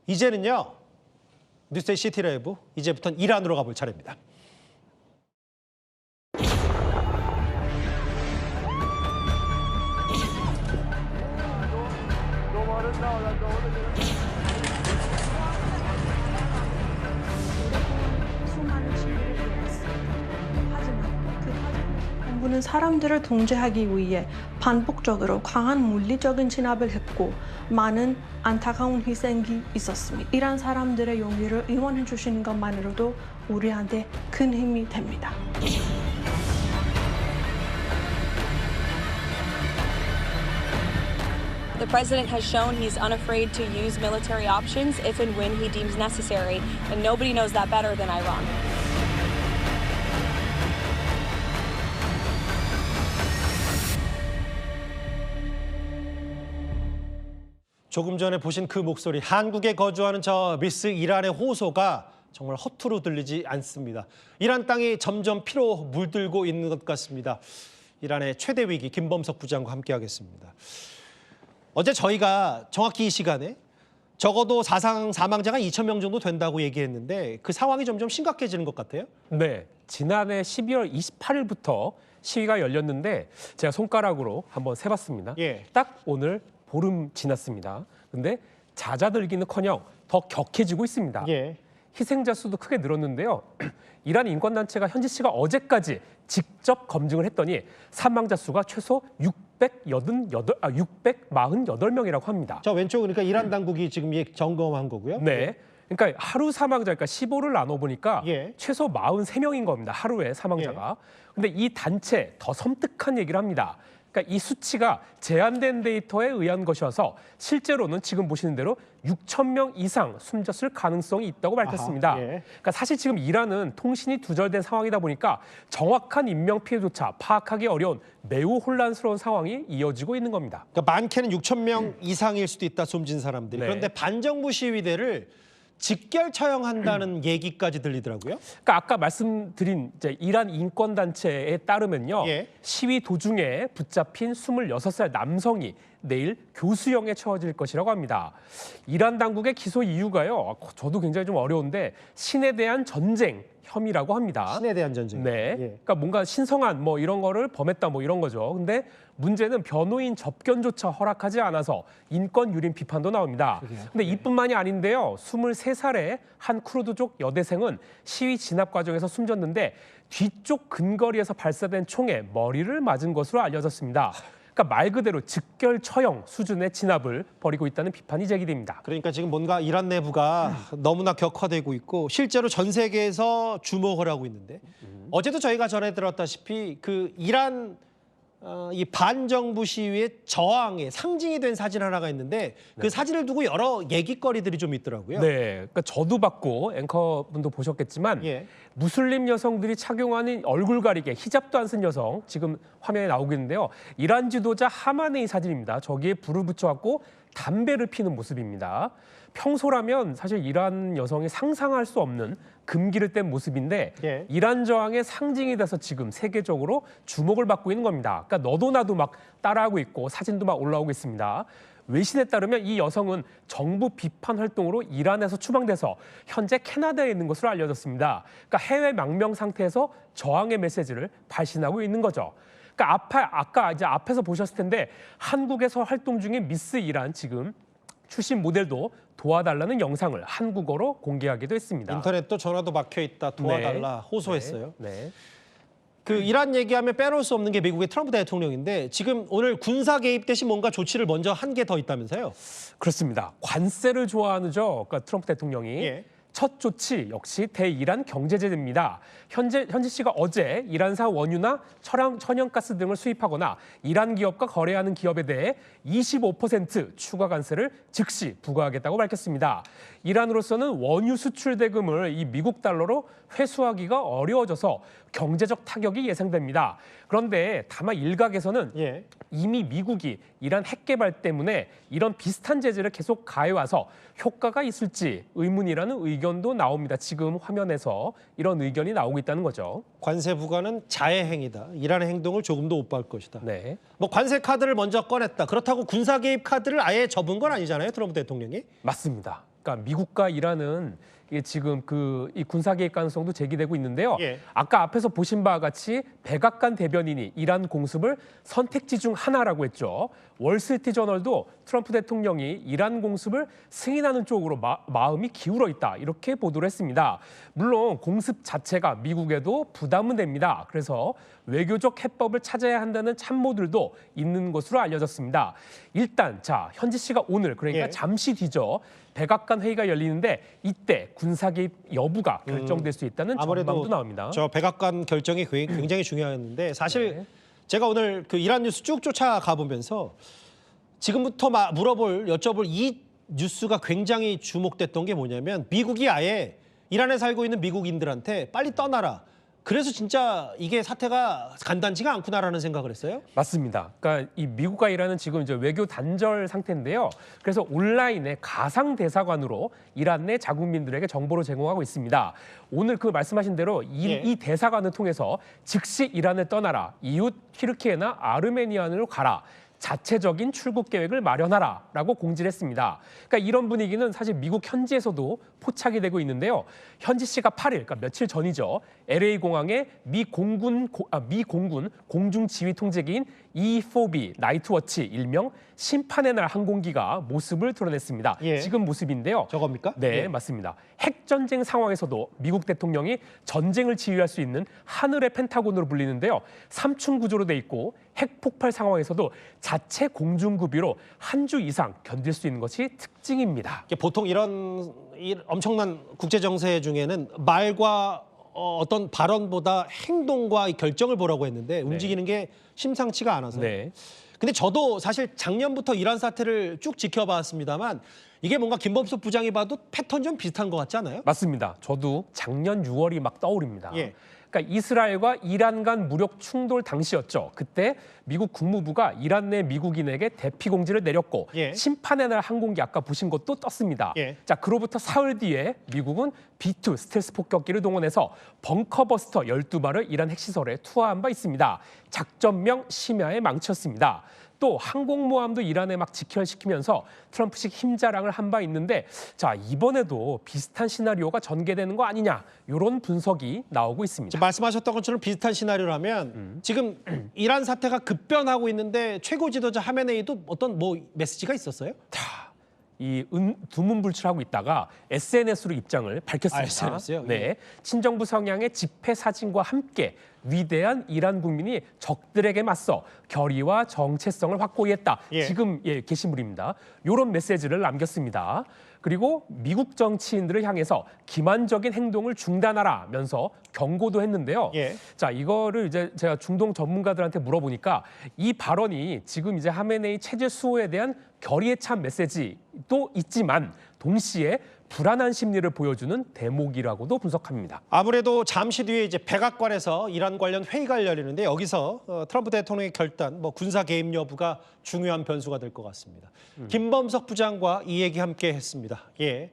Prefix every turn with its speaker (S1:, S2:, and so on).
S1: 이제는요. 뉴스데이 시티라이브, 이제부터는 이란으로 가볼 차례입니다.
S2: 수많은 시위를 이어갔습니다. 하지만 그 과정 정부는 사람들을 통제하기 위해 반복적으로 강한 물리적인 진압을 했고 많은 안타까운 희생이 있었습니다. 이란 사람들의 용기를 응원해 주시는 것만으로도 우리한테 큰 힘이 됩니다.
S3: The president has shown he's unafraid to use military options if and when he deems necessary, and nobody knows that better than Iran.
S1: 조금 전에 보신 그 목소리, 한국에 거주하는 저 미스 이란의 호소가 정말 허투루 들리지 않습니다. 이란 땅이 점점 피로 물들고 있는 것 같습니다. 이란의 최대 위기, 김범석 부장과 함께하겠습니다. 어제 저희가 정확히 이 시간에 적어도 사망자가 2,000명 정도 된다고 얘기했는데 그 상황이 점점 심각해지는 것 같아요.
S4: 네, 지난해 12월 28일부터 시위가 열렸는데 제가 손가락으로 한번 세봤습니다.
S1: 예.
S4: 딱 오늘 보름 지났습니다. 근데 잦아들기는커녕 더 격해지고 있습니다.
S1: 예.
S4: 희생자 수도 크게 늘었는데요. 이란 인권단체가 현지 시각 어제까지 직접 검증을 했더니 사망자 수가 최소 648명이라고 합니다.
S1: 저 왼쪽 그러니까 이란 당국이 지금 점검한 거고요.
S4: 네. 그러니까 하루 사망자, 그러니까 15를 나눠보니까
S1: 예.
S4: 최소 43명인 겁니다. 하루에 사망자가. 근데 이 단체 더 섬뜩한 얘기를 합니다. 그러니까 이 수치가 제한된 데이터에 의한 것이어서 실제로는 지금 보시는 대로 6,000명 이상 숨졌을 가능성이 있다고 밝혔습니다.
S1: 아하, 예.
S4: 그러니까 사실 지금 이란은 통신이 두절된 상황이다 보니까 정확한 인명 피해조차 파악하기 어려운 매우 혼란스러운 상황이 이어지고 있는 겁니다.
S1: 그러니까 많게는 6,000명 이상일 수도 있다, 숨진 사람들이.
S4: 네.
S1: 그런데 반정부 시위대를 직결 처형한다는 얘기까지 들리더라고요.
S4: 그러니까 아까 말씀드린 이제 이란 인권단체에 따르면요.
S1: 예.
S4: 시위 도중에 붙잡힌 26살 남성이 내일 교수형에 처해질 것이라고 합니다. 이란 당국의 기소 이유가요. 저도 굉장히 좀 어려운데 신에 대한 전쟁 혐의라고 합니다.
S1: 신에 대한 전쟁.
S4: 네.
S1: 예.
S4: 그러니까 뭔가 신성한 뭐 이런 거를 범했다 뭐 이런 거죠. 근데 문제는 변호인 접견조차 허락하지 않아서 인권 유린 비판도 나옵니다. 근데 이뿐만이 아닌데요. 23살의 한 쿠르드족 여대생은 시위 진압 과정에서 숨졌는데 뒤쪽 근거리에서 발사된 총에 머리를 맞은 것으로 알려졌습니다. 그러니까 말 그대로 직결 처형 수준의 진압을 벌이고 있다는 비판이 제기됩니다.
S1: 그러니까 지금 뭔가 이란 내부가 너무나 격화되고 있고 실제로 전 세계에서 주목을 하고 있는데 어제도 저희가 전해 들었다시피 그 이란 이 반정부 시위의 저항의 상징이 된 사진 하나가 있는데 그 사진을 두고 여러 얘기거리들이 좀 있더라고요.
S4: 네, 그러니까 저도 봤고 앵커분도 보셨겠지만
S1: 예.
S4: 무슬림 여성들이 착용하는 얼굴 가리개 히잡도 안 쓴 여성 지금 화면에 나오고 있는데요. 이란 지도자 하마네이 사진입니다. 저기에 불을 붙여갖고 담배를 피는 모습입니다. 평소라면 사실 이란 여성이 상상할 수 없는 금기를 뗀 모습인데
S1: 예.
S4: 이란 저항의 상징이 돼서 지금 세계적으로 주목을 받고 있는 겁니다. 그러니까 너도 나도 막 따라하고 있고 사진도 막 올라오고 있습니다. 외신에 따르면 이 여성은 정부 비판 활동으로 이란에서 추방돼서 현재 캐나다에 있는 것으로 알려졌습니다. 그러니까 해외 망명 상태에서 저항의 메시지를 발신하고 있는 거죠. 그러니까 아까 이제 앞에서 보셨을 텐데 한국에서 활동 중인 미스 이란 지금 출신 모델도 도와달라는 영상을 한국어로 공개하기도 했습니다.
S1: 인터넷도 전화도 막혀 있다, 도와달라
S4: 네.
S1: 호소했어요.
S4: 네.
S1: 그 이란 얘기하면 빼놓을 수 없는 게 미국의 트럼프 대통령인데 지금 오늘 군사 개입 대신 뭔가 조치를 먼저 한 게 더 있다면서요?
S4: 그렇습니다. 관세를 좋아하죠. 그러니까 트럼프 대통령이.
S1: 예.
S4: 첫 조치 역시 대이란 경제제재입니다. 현지시가 어제 이란산 원유나 천연가스 등을 수입하거나 이란 기업과 거래하는 기업에 대해 25% 추가 관세를 즉시 부과하겠다고 밝혔습니다. 이란으로서는 원유 수출 대금을 이 미국 달러로 회수하기가 어려워져서 경제적 타격이 예상됩니다. 그런데 다만 일각에서는
S1: 예.
S4: 이미 미국이 이란 핵 개발 때문에 이런 비슷한 제재를 계속 가해와서 효과가 있을지 의문이라는 의견 의견도 나옵니다. 지금 화면에서 이런 의견이 나오고 있다는 거죠.
S1: 관세 부과는 자해 행위다. 이란의 행동을 조금도 못 볼 것이다.
S4: 네.
S1: 뭐 관세 카드를 먼저 꺼냈다. 그렇다고 군사 개입 카드를 아예 접은 건 아니잖아요. 트럼프 대통령이.
S4: 맞습니다. 그러니까 미국과 이란은 이게 지금 이 군사 개입 가능성도 제기되고 있는데요.
S1: 예.
S4: 아까 앞에서 보신 바와 같이 백악관 대변인이 이란 공습을 선택지 중 하나라고 했죠. 월스트리트저널도 트럼프 대통령이 이란 공습을 승인하는 쪽으로 마음이 기울어 있다 이렇게 보도를 했습니다. 물론 공습 자체가 미국에도 부담은 됩니다. 그래서 외교적 해법을 찾아야 한다는 참모들도 있는 것으로 알려졌습니다. 일단 현지 시각 오늘 그러니까
S1: 예.
S4: 잠시 뒤죠. 백악관 회의가 열리는데 이때 군사 개입 여부가 결정될 수 있다는 전망도 나옵니다.
S1: 저 백악관 결정이 굉장히 중요했는데 사실
S4: 네.
S1: 제가 오늘 그 이란 뉴스 쭉 쫓아가 보면서 지금부터 여쭤볼 이 뉴스가 굉장히 주목됐던 게 뭐냐면 미국이 아예 이란에 살고 있는 미국인들한테 빨리 떠나라. 그래서 진짜 이게 사태가 간단치가 않구나라는 생각을 했어요.
S4: 맞습니다. 그러니까 이 미국과 이란은 지금 이제 외교 단절 상태인데요. 그래서 온라인에 가상 대사관으로 이란 내 자국민들에게 정보를 제공하고 있습니다. 오늘 그 말씀하신 대로 이 대사관을 통해서 즉시 이란을 떠나라. 이웃 튀르키예나 아르메니아로 가라. 자체적인 출국 계획을 마련하라라고 공지를 했습니다. 그러니까 이런 분위기는 사실 미국 현지에서도 포착이 되고 있는데요. 현지 시각 8일, 그러니까 며칠 전이죠. LA 공항에 미 공군 공중 지휘 통제기인 E4B 나이트워치 일명 심판의 날 항공기가 모습을 드러냈습니다.
S1: 예.
S4: 지금 모습인데요.
S1: 저겁니까?
S4: 네,
S1: 예.
S4: 맞습니다. 핵 전쟁 상황에서도 미국 대통령이 전쟁을 지휘할 수 있는 하늘의 펜타곤으로 불리는데요. 3층 구조로 돼 있고 핵 폭발 상황에서도 자체 공중 구비로 한 주 이상 견딜 수 있는 것이 특징입니다.
S1: 보통 이런 엄청난 국제 정세 중에는 말과 어떤 발언보다 행동과 이 결정을 보라고 했는데 움직이는 게 심상치가 않아서.
S4: 네.
S1: 근데 저도 사실 작년부터 이란 사태를 쭉 지켜봤습니다만 이게 뭔가 김범석 부장이 봐도 패턴 좀 비슷한 것 같지 않아요?
S4: 맞습니다. 저도 작년 6월이 막 떠오릅니다.
S1: 예.
S4: 그러니까 이스라엘과 이란 간 무력 충돌 당시였죠. 그때 미국 국무부가 이란 내 미국인에게 대피 공지를 내렸고
S1: 예.
S4: 심판의 날 항공기 아까 보신 것도 떴습니다.
S1: 예.
S4: 자, 그로부터 사흘 뒤에 미국은 B2 스텔스 폭격기를 동원해서 벙커버스터 12발을 이란 핵시설에 투하한 바 있습니다. 작전명 심야에 망쳤습니다. 또 항공모함도 이란에 막 직결시키면서 트럼프식 힘자랑을 한 바 있는데 이번에도 비슷한 시나리오가 전개되는 거 아니냐 이런 분석이 나오고 있습니다.
S1: 말씀하셨던 것처럼 비슷한 시나리오라면 지금 이란 사태가 급변하고 있는데 최고 지도자 하메네이도 어떤 메시지가 있었어요?
S4: 이 두문불출하고 있다가 SNS로 입장을 밝혔습니다.
S1: SNS요?
S4: 네, 친정부 성향의 집회 사진과 함께 위대한 이란 국민이 적들에게 맞서 결의와 정체성을 확고히 했다.
S1: 예.
S4: 지금 게시물입니다. 이런 메시지를 남겼습니다. 그리고 미국 정치인들을 향해서 기만적인 행동을 중단하라면서 경고도 했는데요.
S1: 예.
S4: 이거를 이제 제가 중동 전문가들한테 물어보니까 이 발언이 지금 이제 하메네이 체제 수호에 대한 결의에 찬 메시지도 있지만 동시에 불안한 심리를 보여주는 대목이라고도 분석합니다.
S1: 아무래도 잠시 뒤에 이제 백악관에서 이란 관련 회의가 열리는데 여기서 트럼프 대통령의 결단, 군사 개입 여부가 중요한 변수가 될 것 같습니다. 김범석 부장과 이 얘기 함께 했습니다. 예.